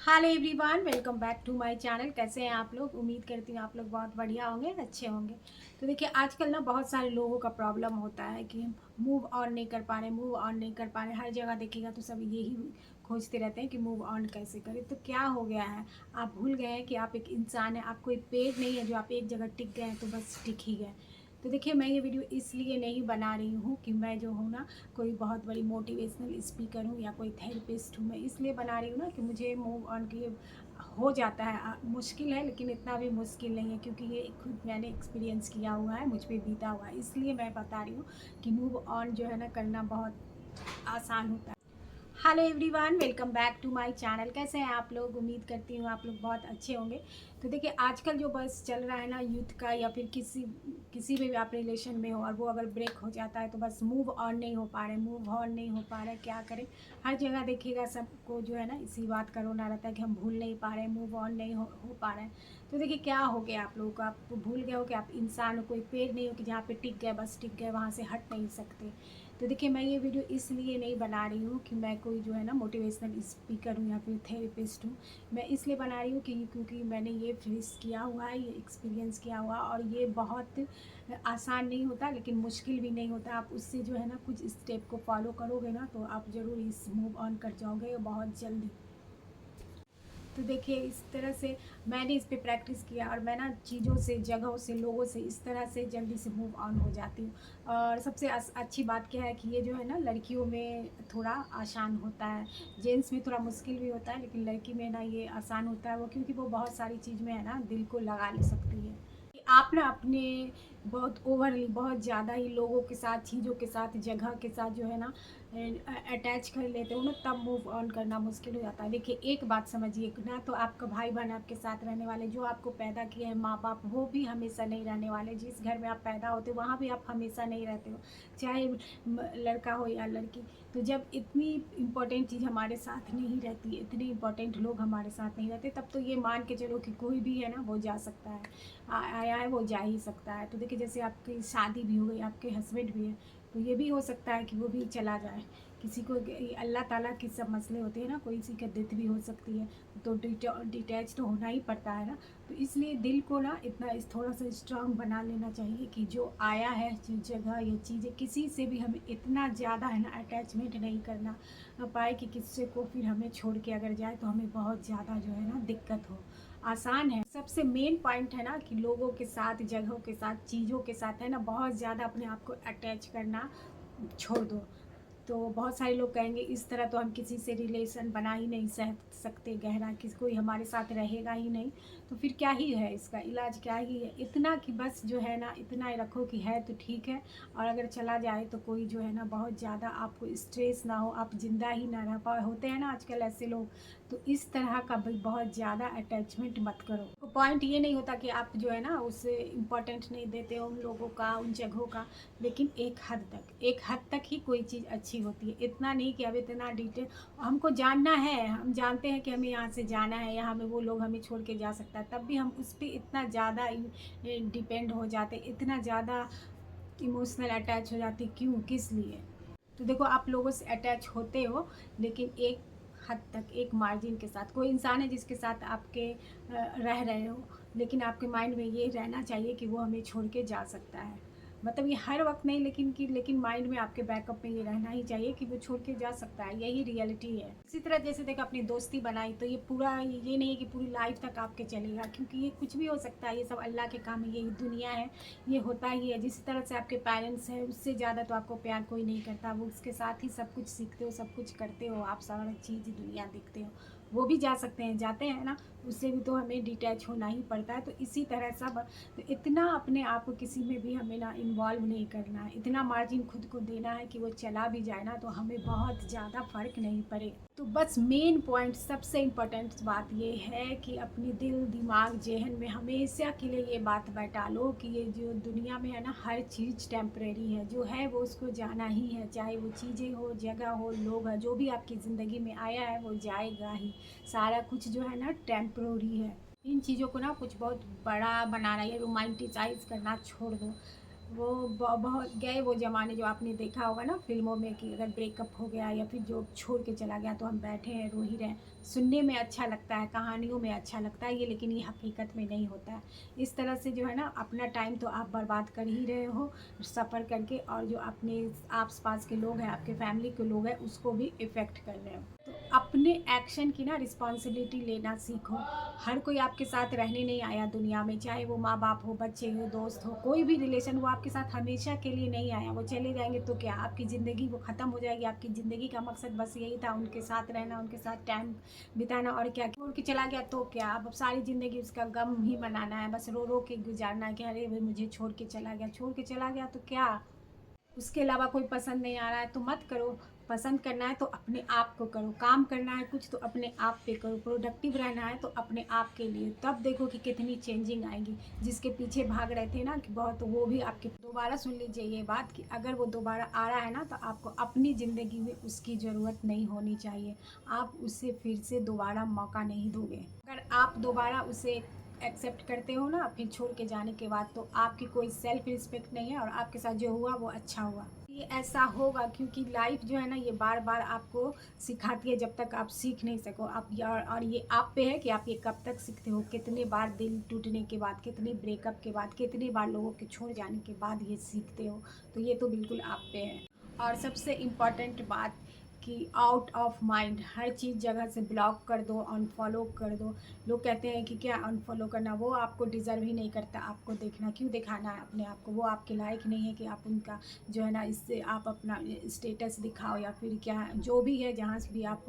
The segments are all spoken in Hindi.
Hello everyone, welcome back to my channel. कैसे हैं आप लोग? उम्मीद करती हूँ आप लोग बहुत बढ़िया होंगे, अच्छे होंगे। तो देखिए, आजकल ना बहुत सारे लोगों का प्रॉब्लम होता है कि हम मूव ऑन नहीं कर पा रहे, मूव ऑन नहीं कर पा रहे। हर जगह देखिएगा तो सब यही खोजते रहते हैं कि मूव ऑन कैसे करें। तो क्या हो गया है, आप भूल गए हैं कि आप एक इंसान हैं। आप कोई पेड़ नहीं है जो आप एक जगह टिक गए हैं तो बस टिक ही गए। तो देखिए, मैं ये वीडियो इसलिए नहीं बना रही हूँ कि मैं जो हूँ ना कोई बहुत बड़ी मोटिवेशनल स्पीकर हूँ या कोई थेरेपिस्ट हूँ। मैं इसलिए बना रही हूँ ना कि मुझे मूव ऑन की हो जाता है। मुश्किल है लेकिन इतना भी मुश्किल नहीं है, क्योंकि ये खुद मैंने एक्सपीरियंस किया हुआ है, मुझ पे बीता हुआ है। इसलिए मैं बता रही हूँ कि मूव ऑन जो है ना करना बहुत आसान होता है। Hello everyone, welcome back to my channel. कैसे हैं आप लोग? उम्मीद करती हूँ आप लोग बहुत अच्छे होंगे। तो देखिए, आजकल जो बस चल रहा है ना यूथ का, या फिर किसी भी आप रिलेशन में हो और वो अगर ब्रेक हो जाता है तो बस मूव ऑन नहीं हो पा रहे, मूव ऑन नहीं हो पा रहे। क्या करें? हर जगह देखिएगा सबको जो है ना इसी बात का रोना रहता है कि हम भूल नहीं पा रहे, मूव ऑन नहीं हो पा रहे हैं। तो देखिए, क्या हो गया आप लोगों को? आप भूल गए हो कि आप इंसान हो, कोई पेड़ नहीं हो कि जहाँ पे टिक गए बस टिक गए, वहाँ से हट नहीं सकते। तो देखिए, मैं ये वीडियो इसलिए नहीं बना रही हूँ कि मैं कोई जो है ना मोटिवेशनल स्पीकर हूँ या फिर थेरेपिस्ट हूँ। मैं इसलिए बना रही हूँ कि क्योंकि मैंने ये फेस किया हुआ है, ये एक्सपीरियंस किया हुआ, और ये बहुत आसान नहीं होता लेकिन मुश्किल भी नहीं होता। आप उससे जो है ना कुछ स्टेप को फॉलो करोगे ना तो आप ज़रूर इस मूव ऑन कर जाओगे बहुत जल्दी। तो देखिए, इस तरह से मैंने इस पे प्रैक्टिस किया और मैं ना चीज़ों से, जगहों से, लोगों से इस तरह से जल्दी से मूव ऑन हो जाती हूँ। और सबसे अच्छी बात क्या है कि ये जो है ना लड़कियों में थोड़ा आसान होता है, जेंट्स में थोड़ा मुश्किल भी होता है, लेकिन लड़की में ना ये आसान होता है वो, क्योंकि वो बहुत सारी चीज़ में है ना दिल को लगा ले सकती है। आप ना अपने बहुत ओवरली, बहुत ज़्यादा ही लोगों के साथ, चीज़ों के साथ, जगह के साथ जो है ना अटैच कर लेते हो ना, तब मूव ऑन करना मुश्किल हो जाता है। देखिए, एक बात समझिए ना, तो आपका भाई बहन आपके साथ रहने वाले, जो आपको पैदा किए हैं माँ बाप, वो भी हमेशा नहीं रहने वाले। जिस घर में आप पैदा होते हो वहाँ भी आप हमेशा नहीं रहते हो, चाहे लड़का हो या लड़की। तो जब इतनी इम्पोर्टेंट चीज़ हमारे साथ नहीं रहती है, इतने इम्पोर्टेंट लोग हमारे साथ नहीं रहते, तब तो ये मान के चलो कि कोई भी है ना वो जा सकता है, आया है वो जा ही सकता है। तो देखिए, जैसे आपकी शादी भी हो गई, आपके हस्बैंड भी है, तो ये भी हो सकता है कि वो भी चला जाए। किसी को अल्लाह ताला की सब मसले होते हैं ना, कोई किसी का डेथ भी हो सकती है, तो डिटैच तो होना ही पड़ता है ना। तो इसलिए दिल को ना इतना थोड़ा सा स्ट्रांग बना लेना चाहिए कि जो आया है, जो जगह या चीज़ें, किसी से भी हमें इतना ज़्यादा है ना अटैचमेंट नहीं करना पाए कि किसी को फिर हमें छोड़ के अगर जाए तो हमें बहुत ज़्यादा जो है ना दिक्कत हो। आसान है। सबसे मेन पॉइंट है ना कि लोगों के साथ, जगहों के साथ, चीज़ों के साथ है ना बहुत ज़्यादा अपने आप को अटैच करना छोड़ दो। तो बहुत सारे लोग कहेंगे इस तरह तो हम किसी से रिलेशन बना ही नहीं सकते गहरा, किसी कोई हमारे साथ रहेगा ही नहीं। तो फिर क्या ही है, इसका इलाज क्या ही है? इतना कि बस जो है ना इतना ही रखो कि है तो ठीक है, और अगर चला जाए तो कोई जो है ना बहुत ज़्यादा आपको स्ट्रेस ना हो, आप जिंदा ही ना रह पाए। होते हैं ना आजकल ऐसे लोग। तो इस तरह का भी बहुत ज़्यादा अटैचमेंट मत करो। पॉइंट ये नहीं होता कि आप जो है ना उससे इम्पोर्टेंट नहीं देते हो उन लोगों का, उन जगहों का, लेकिन एक हद तक ही कोई चीज़ अच्छी होती है। इतना नहीं कि अब इतना डिटेल हमको जानना है, हम जानते हैं कि हमें यहाँ से जाना है, यहाँ में वो लोग हमें छोड़ के जा सकता है, तब भी हम उस पर इतना ज़्यादा डिपेंड हो जाते, इतना ज़्यादा इमोशनल अटैच हो जाती। क्यों, किस लिए? तो देखो, आप लोगों से अटैच होते हो लेकिन एक हद तक, एक मार्जिन के साथ। कोई इंसान है जिसके साथ आपके रह रहे हो, लेकिन आपके माइंड में ये रहना चाहिए कि वो हमें छोड़ के जा सकता है। मतलब ये हर वक्त नहीं, लेकिन माइंड में, आपके बैकअप में ये रहना ही चाहिए कि वो छोड़ के जा सकता है। यही रियलिटी है। इसी तरह जैसे देखो, अपनी दोस्ती बनाई तो ये पूरा, ये नहीं है कि पूरी लाइफ तक आपके चलेगा, क्योंकि ये कुछ भी हो सकता है। ये सब अल्लाह के काम है, यही दुनिया है, ये होता ही है। जिस तरह से आपके पेरेंट्स हैं उससे ज़्यादा तो आपको प्यार कोई नहीं करता। वो उसके साथ ही सब कुछ सीखते हो, सब कुछ करते हो, आप सारा चीज़ दुनिया देखते हो। वो भी जा सकते हैं, जाते हैं ना, उससे भी तो हमें डिटैच होना ही पड़ता है। तो इसी तरह सब, तो इतना अपने आप को किसी में भी हमें ना इन्वॉल्व नहीं करना है, इतना मार्जिन खुद को देना है कि वो चला भी जाए ना तो हमें बहुत ज़्यादा फर्क नहीं पड़े। तो बस मेन पॉइंट, सबसे इम्पोर्टेंट बात ये है कि अपनी दिल, दिमाग, जेहन में हमेशा के लिए ये बात बैठा लो कि ये जो दुनिया में है ना हर चीज़ टेम्परेरी है। जो है वो उसको जाना ही है, चाहे वो चीज़ें हो, जगह हो, लोग हैं, जो भी आपकी ज़िंदगी में आया है वो जाएगा ही। सारा कुछ जो है ना टेम्परेरी है। इन चीज़ों को ना कुछ बहुत बड़ा बनाना या रोमांटिसाइज करना छोड़ दो। वो बहुत गए वो ज़माने जो आपने देखा होगा ना फ़िल्मों में कि अगर ब्रेकअप हो गया या फिर जो छोड़ के चला गया तो हम बैठे हैं, रो ही रहे हैं। सुनने में अच्छा लगता है, कहानियों में अच्छा लगता है ये, लेकिन ये हकीकत में नहीं होता है। इस तरह से जो है ना अपना टाइम तो आप बर्बाद कर ही रहे हो सफ़र करके, और जो अपने आस-पास के लोग हैं, आपके फैमिली के लोग हैं, उसको भी इफ़ेक्ट कर रहे हो। तो अपने एक्शन की ना रिस्पॉन्सिबिलिटी लेना सीखो। हर कोई आपके साथ रहने नहीं आया दुनिया में, चाहे वो माँ-बाप हो, बच्चे हो, दोस्त हो, कोई भी रिलेशन वो आपके साथ हमेशा के लिए नहीं आया। वो चले जाएँगे तो क्या, आपकी ज़िंदगी वो ख़त्म हो जाएगी। आपकी ज़िंदगी का मकसद बस यही था उनके साथ रहना, उनके साथ टाइम बिताना, और क्या छोड़ के चला गया तो क्या, अब सारी ज़िंदगी उसका गम ही मनाना है, बस रो-रो के गुज़ारना है कि अरे भई मुझे छोड़ के चला गया। छोड़ के चला गया तो क्या? उसके अलावा कोई पसंद नहीं आ रहा है तो मत करो। पसंद करना है तो अपने आप को करो, काम करना है कुछ तो अपने आप पे करो, प्रोडक्टिव रहना है तो अपने आप के लिए, तब देखो कि कितनी चेंजिंग आएगी। जिसके पीछे भाग रहे थे ना कि बहुत, वो भी आपके दोबारा सुन लीजिए ये बात कि अगर वो दोबारा आ रहा है ना तो आपको अपनी ज़िंदगी में उसकी ज़रूरत नहीं होनी चाहिए। आप उसे फिर से दोबारा मौका नहीं दोगे। अगर आप दोबारा उसे एक्सेप्ट करते हो ना फिर छोड़ के जाने के बाद, तो आपकी कोई सेल्फ रिस्पेक्ट नहीं है और आपके साथ जो हुआ वो अच्छा हुआ। ये ऐसा होगा क्योंकि लाइफ जो है ना ये बार बार आपको सिखाती है जब तक आप सीख नहीं सको आप, और ये आप पे है कि आप ये कब तक सीखते हो, कितने बार दिल टूटने के बाद, कितने ब्रेकअप के बाद, कितने बार लोगों के छोड़ जाने के बाद ये सीखते हो। तो ये तो बिल्कुल आप पे है। और सबसे इम्पॉर्टेंट बात कि आउट ऑफ माइंड, हर चीज़ जगह से ब्लॉक कर दो, अनफॉलो कर दो। लोग कहते हैं कि क्या अनफॉलो करना, वो आपको डिज़र्व ही नहीं करता। आपको देखना क्यों, दिखाना है अपने आप को, वो आपके लायक नहीं है कि आप उनका जो है ना इससे आप अपना स्टेटस दिखाओ, या फिर क्या जो भी है, जहाँ से भी आप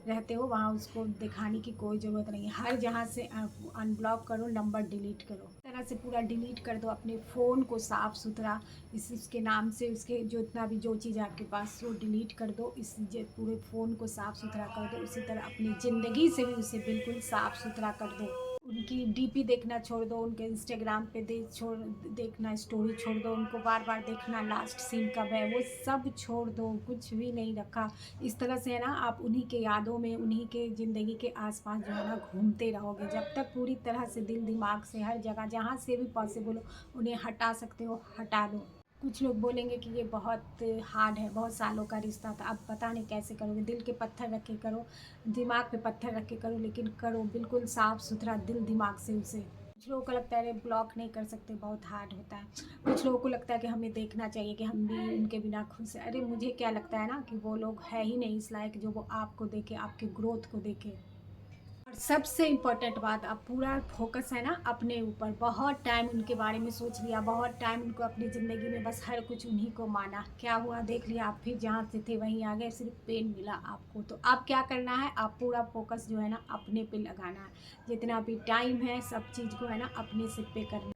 रहते हो वहाँ उसको दिखाने की कोई ज़रूरत नहीं है। हर जहाँ से अनब्लॉक करो, नंबर डिलीट करो, इस तरह से पूरा डिलीट कर दो अपने फ़ोन को साफ़ सुथरा, इसके नाम से उसके जो इतना भी जो चीज़ आपके पास वो डिलीट कर दो। इस पूरे फ़ोन को साफ़ सुथरा कर दो। उसी तरह अपनी ज़िंदगी से भी उसे बिल्कुल साफ़ सुथरा कर दो। उनकी डीपी देखना छोड़ दो, उनके इंस्टाग्राम पे देखना स्टोरी छोड़ दो, उनको बार बार देखना लास्ट सीन कब है, वो सब छोड़ दो, कुछ भी नहीं रखा। इस तरह से है ना आप उन्हीं के यादों में, उन्हीं के ज़िंदगी के आसपास जो है ना घूमते रहोगे, जब तक पूरी तरह से दिल दिमाग से हर जगह जहाँ से भी पॉसिबल हो उन्हें हटा सकते हो हटा दो। कुछ लोग बोलेंगे कि ये बहुत हार्ड है, बहुत सालों का रिश्ता था, अब पता नहीं कैसे करोगे। दिल के पत्थर रख के करो, दिमाग पे पत्थर रख के करो, लेकिन करो बिल्कुल साफ़ सुथरा दिल दिमाग से उसे। कुछ लोगों को लगता है अरे ब्लॉक नहीं कर सकते, बहुत हार्ड होता है। कुछ लोगों को लगता है कि हमें देखना चाहिए कि हम भी उनके बिना खुश हैं। अरे मुझे क्या लगता है ना कि वो लोग है ही नहीं इस लायक जो वो आपको देखे, आपके ग्रोथ को देखे। और सबसे इम्पोर्टेंट बात, आप पूरा फोकस है ना अपने ऊपर। बहुत टाइम उनके बारे में सोच लिया, बहुत टाइम उनको अपनी ज़िंदगी में बस हर कुछ उन्हीं को माना, क्या हुआ देख लिया, आप फिर जहाँ से थे वहीं आ गए, सिर्फ पेन मिला आपको। तो अब क्या करना है, आप पूरा फोकस जो है ना अपने पे लगाना है। जितना भी टाइम है सब चीज़ को है ना अपने सिर पे करना।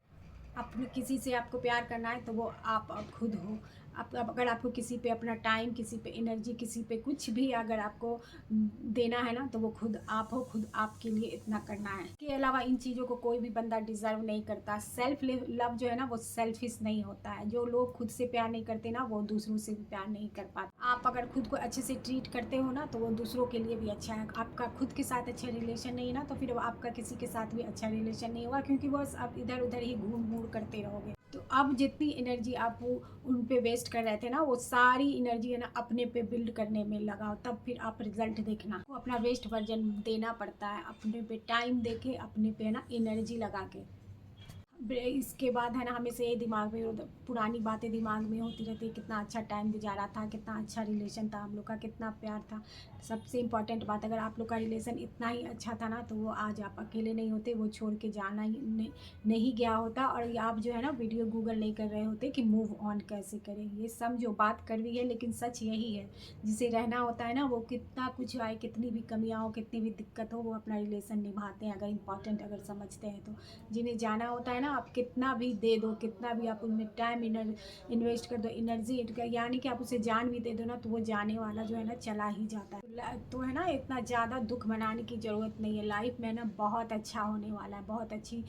अपने किसी से आपको प्यार करना है तो वो आप अब खुद हो। आप अब अगर आपको किसी पे अपना टाइम, किसी पे एनर्जी, किसी पे कुछ भी अगर आपको देना है ना तो वो खुद आप हो, खुद आपके लिए इतना करना है। इसके अलावा इन चीज़ों को कोई भी बंदा डिज़र्व नहीं करता। सेल्फ लव जो है ना वो सेल्फिश नहीं होता है। जो लोग खुद से प्यार नहीं करते ना वो दूसरों से भी प्यार नहीं कर पाते। आप अगर खुद को अच्छे से ट्रीट करते हो ना तो वो दूसरों के लिए भी अच्छा है। आपका खुद के साथ अच्छा रिलेशन नहीं है ना तो फिर आपका किसी के साथ भी अच्छा रिलेशन नहीं होगा, क्योंकि बस आप इधर उधर ही घूम घूर करते रहोगे। तो अब जितनी एनर्जी आप वो उन पे वेस्ट कर रहे थे ना वो सारी एनर्जी है ना अपने पे बिल्ड करने में लगाओ, तब फिर आप रिजल्ट देखना। आपको अपना वेस्ट वर्जन देना पड़ता है, अपने पे टाइम दे के, अपने पे है ना एनर्जी लगा के। इसके बाद है ना हमेशा ये दिमाग में पुरानी बातें दिमाग में होती रहती है, कितना अच्छा टाइम गुजारा था, कितना अच्छा रिलेशन था हम लोग का, कितना प्यार था। सबसे इम्पॉर्टेंट बात, अगर आप लोग का रिलेशन इतना ही अच्छा था ना तो वो आज आप अकेले नहीं होते, वो छोड़ के जाना ही नहीं गया होता, और आप जो है ना वीडियो गूगल नहीं कर रहे होते कि मूव ऑन कैसे करें। ये समझो बात कड़वी है लेकिन सच यही है। जिसे रहना होता है ना वो कितना कुछ आए, कितनी भी कमियाँ हो, कितनी भी दिक्कत हो, वो अपना रिलेशन निभाते हैं अगर इम्पॉर्टेंट अगर समझते हैं तो। जिन्हें जाना होता है ना आप कितना भी दे दो, कितना भी आप उनमें टाइम इन्वेस्ट कर दो, एनर्जी, यानी कि आप उसे जान भी दे दो ना तो वो जाने वाला जो है ना चला ही जाता है। तो है ना इतना ज़्यादा दुख मनाने की ज़रूरत नहीं है। लाइफ में ना बहुत अच्छा होने वाला है, बहुत अच्छी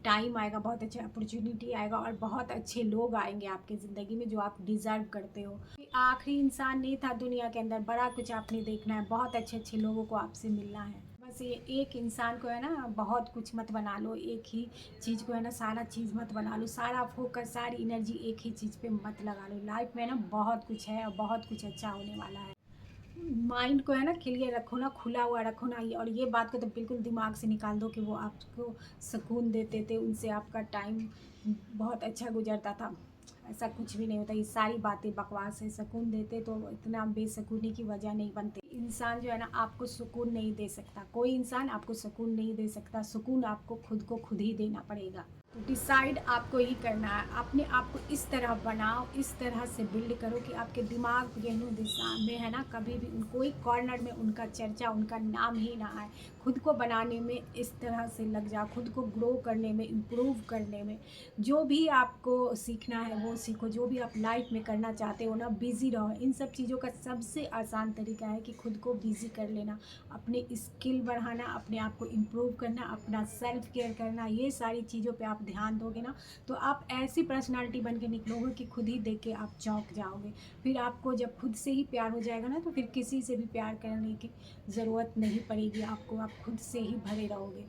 टाइम आएगा, बहुत अच्छा अपॉर्चुनिटी आएगा, और बहुत अच्छे लोग आएंगे आपकी ज़िंदगी में जो आप डिज़र्व करते हो। आखिरी इंसान नहीं था दुनिया के अंदर, बड़ा कुछ आपने देखना है, बहुत अच्छे अच्छे लोगों को आपसे मिलना है। बस ये एक इंसान को है ना बहुत कुछ मत बना लो, एक ही चीज़ को है ना सारा चीज़ मत बना लो, सारा फोकस सारी एनर्जी एक ही चीज़ पे मत लगा लो। लाइफ में ना बहुत कुछ है और बहुत कुछ अच्छा होने वाला है। माइंड को है ना क्लियर रखो ना, खुला हुआ रखो ना, और ये बात को तो बिल्कुल दिमाग से निकाल दो कि वो आपको सुकून देते थे, उनसे आपका टाइम बहुत अच्छा गुजरता था। ऐसा कुछ भी नहीं होता, ये सारी बातें बकवास है। सुकून देते तो इतना बेसुकूनी की वजह नहीं बनते। इंसान जो है ना आपको सुकून नहीं दे सकता, कोई इंसान आपको सुकून नहीं दे सकता। सुकून आपको खुद को खुद ही देना पड़ेगा। तो डिसाइड आपको ही करना है, अपने आप को इस तरह बनाओ, इस तरह से बिल्ड करो कि आपके दिमाग गेहूँ दिशा में है ना कभी भी कोई कॉर्नर में उनका चर्चा, उनका नाम ही ना आए। खुद को बनाने में इस तरह से लग जाओ, खुद को ग्रो करने में, इम्प्रूव करने में। जो भी आपको सीखना है वो सीखो, जो भी आप लाइफ में करना चाहते हो ना, बिज़ी रहो। इन सब चीज़ों का सबसे आसान तरीका है कि खुद को बिज़ी कर लेना, अपने स्किल बढ़ाना, अपने आप को इम्प्रूव करना, अपना सेल्फ केयर करना। ये सारी चीज़ों पे आप ध्यान दोगे ना तो आप ऐसी पर्सनालिटी बन के निकलोगे कि खुद ही देख के आप चौंक जाओगे। फिर आपको जब खुद से ही प्यार हो जाएगा ना तो फिर किसी से भी प्यार करने की ज़रूरत नहीं पड़ेगी आपको, आप खुद से ही भरे रहोगे।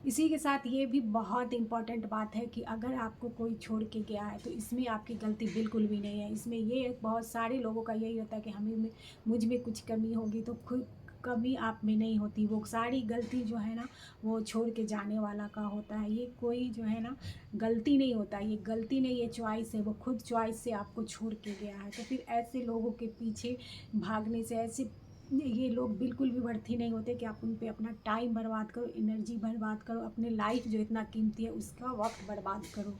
इसी के साथ ये भी बहुत इम्पॉर्टेंट बात है कि अगर आपको कोई छोड़ के गया है तो इसमें आपकी गलती बिल्कुल भी नहीं है। इसमें ये बहुत सारे लोगों का यही होता है कि हमें में मुझ में कुछ कमी होगी, तो खुद कमी आप में नहीं होती। वो सारी गलती जो है ना वो छोड़ के जाने वाला का होता है। ये कोई जो है ना गलती नहीं होता, ये गलती नहीं, ये चॉइस है। वो खुद चॉइस से आपको छोड़ के गया है। तो फिर ऐसे लोगों के पीछे भागने से, ऐसे ये लोग बिल्कुल भी वर्थी नहीं होते कि आप उन पे अपना टाइम बर्बाद करो, एनर्जी बर्बाद करो, अपने लाइफ जो इतना कीमती है उसका वक्त बर्बाद करो।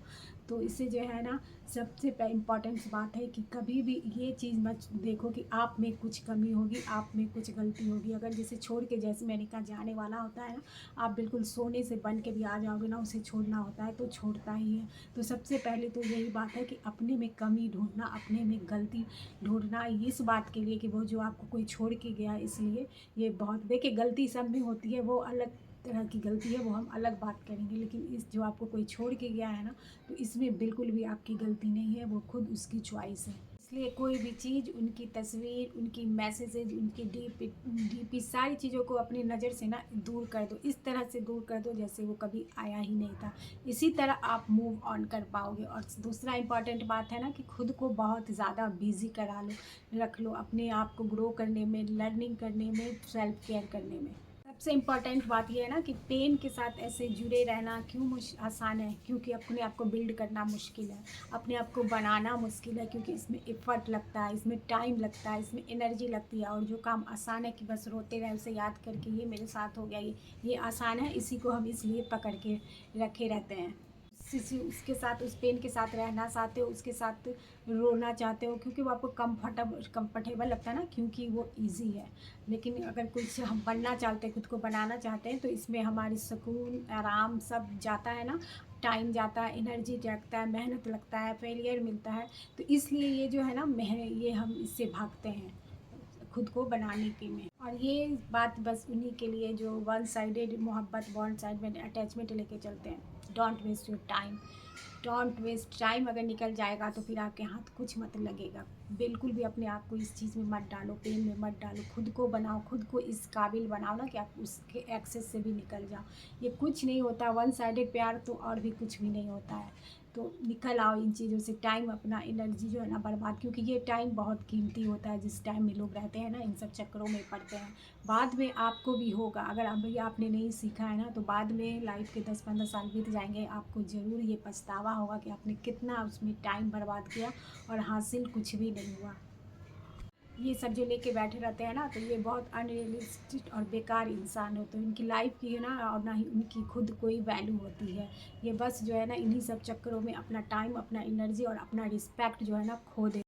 तो इससे जो है ना सबसे इम्पॉर्टेंट बात है कि कभी भी ये चीज़ मत देखो कि आप में कुछ कमी होगी, आप में कुछ गलती होगी। अगर जैसे छोड़ के, जैसे मैंने कहा, जाने वाला होता है ना, आप बिल्कुल सोने से बन के भी आ जाओगे ना, उसे छोड़ना होता है तो छोड़ता ही है। तो सबसे पहले तो यही बात है कि अपने में कमी ढूंढना, अपने में गलती ढूंढना, इस बात के लिए कि वो जो आपको कोई छोड़ के गया, इसलिए ये बहुत, देखिए गलती सब में होती है, वो अलग तरह की गलती है, वो हम अलग बात करेंगे। लेकिन इस जो आपको कोई छोड़ के गया है ना तो इसमें बिल्कुल भी आपकी गलती नहीं है, वो खुद उसकी चॉइस है। इसलिए कोई भी चीज़, उनकी तस्वीर, उनकी मैसेजेज, उनकी डीपी सारी चीज़ों को अपनी नज़र से ना दूर कर दो, इस तरह से दूर कर दो जैसे वो कभी आया ही नहीं था। इसी तरह आप मूव ऑन कर पाओगे। और दूसरा इम्पॉर्टेंट बात है ना कि खुद को बहुत ज़्यादा बिजी करा लो, रख लो, अपने आप को ग्रो करने में, लर्निंग करने में, सेल्फ केयर करने में। सबसे इम्पॉर्टेंट बात ये है ना कि पेन के साथ ऐसे जुड़े रहना क्यों आसान है, क्योंकि अपने आप को बिल्ड करना मुश्किल है, अपने आप को बनाना मुश्किल है, क्योंकि इसमें एफर्ट लगता है, इसमें टाइम लगता है, इसमें एनर्जी लगती है। और जो काम आसान है कि बस रोते रहे, उसे याद करके ये मेरे साथ हो गया, ये आसान है, इसी को हम इसलिए पकड़ के रखे रहते हैं। उसके साथ, उस पेन के साथ रहना चाहते हो, उसके साथ रोना चाहते हो, क्योंकि वो आपको कंफर्टेबल लगता है ना, क्योंकि वो इजी है। लेकिन अगर कुछ हम बनना चाहते हैं, खुद को बनाना चाहते हैं, तो इसमें हमारी सुकून, आराम सब जाता है ना, टाइम जाता है, एनर्जी लगता है, मेहनत लगता है, फेलियर मिलता है। तो इसलिए ये जो है ना ये हम इससे भागते हैं खुद को बनाने के में। और ये बात बस उन्हीं के लिए जो वन साइडेड मोहब्बत, वन साइड में अटैचमेंट लेके चलते हैं। Don't waste your time, don't waste time. अगर निकल जाएगा तो फिर आपके हाथ कुछ मत लगेगा। बिल्कुल भी अपने आप को इस चीज़ में मत डालो, पेन में मत डालो। खुद को बनाओ, खुद को इस काबिल बनाओ ना कि आप उसके एक्सेस से भी निकल जाओ। ये कुछ नहीं होता, वन साइडेड प्यार तो और भी कुछ भी नहीं होता है। तो निकल आओ इन चीज़ों से, टाइम अपना, एनर्जी जो है ना बर्बाद, क्योंकि ये टाइम बहुत कीमती होता है। जिस टाइम में लोग रहते हैं ना इन सब चक्करों में पड़ते हैं, बाद में आपको भी होगा। अगर अभी आपने नहीं सीखा है ना तो बाद में लाइफ के 10-15 साल बीत जाएंगे, आपको ज़रूर ये पछतावा होगा कि आपने कितना उसमें टाइम बर्बाद किया और हासिल कुछ भी नहीं हुआ। ये सब जो लेके बैठे रहते हैं ना तो ये बहुत अनरियलिस्टिक और बेकार इंसान होते हैं। उनकी लाइफ की है ना, और ना ही उनकी खुद कोई वैल्यू होती है। ये बस जो है ना इन्हीं सब चक्करों में अपना टाइम, अपना एनर्जी और अपना रिस्पेक्ट जो है ना खो दे।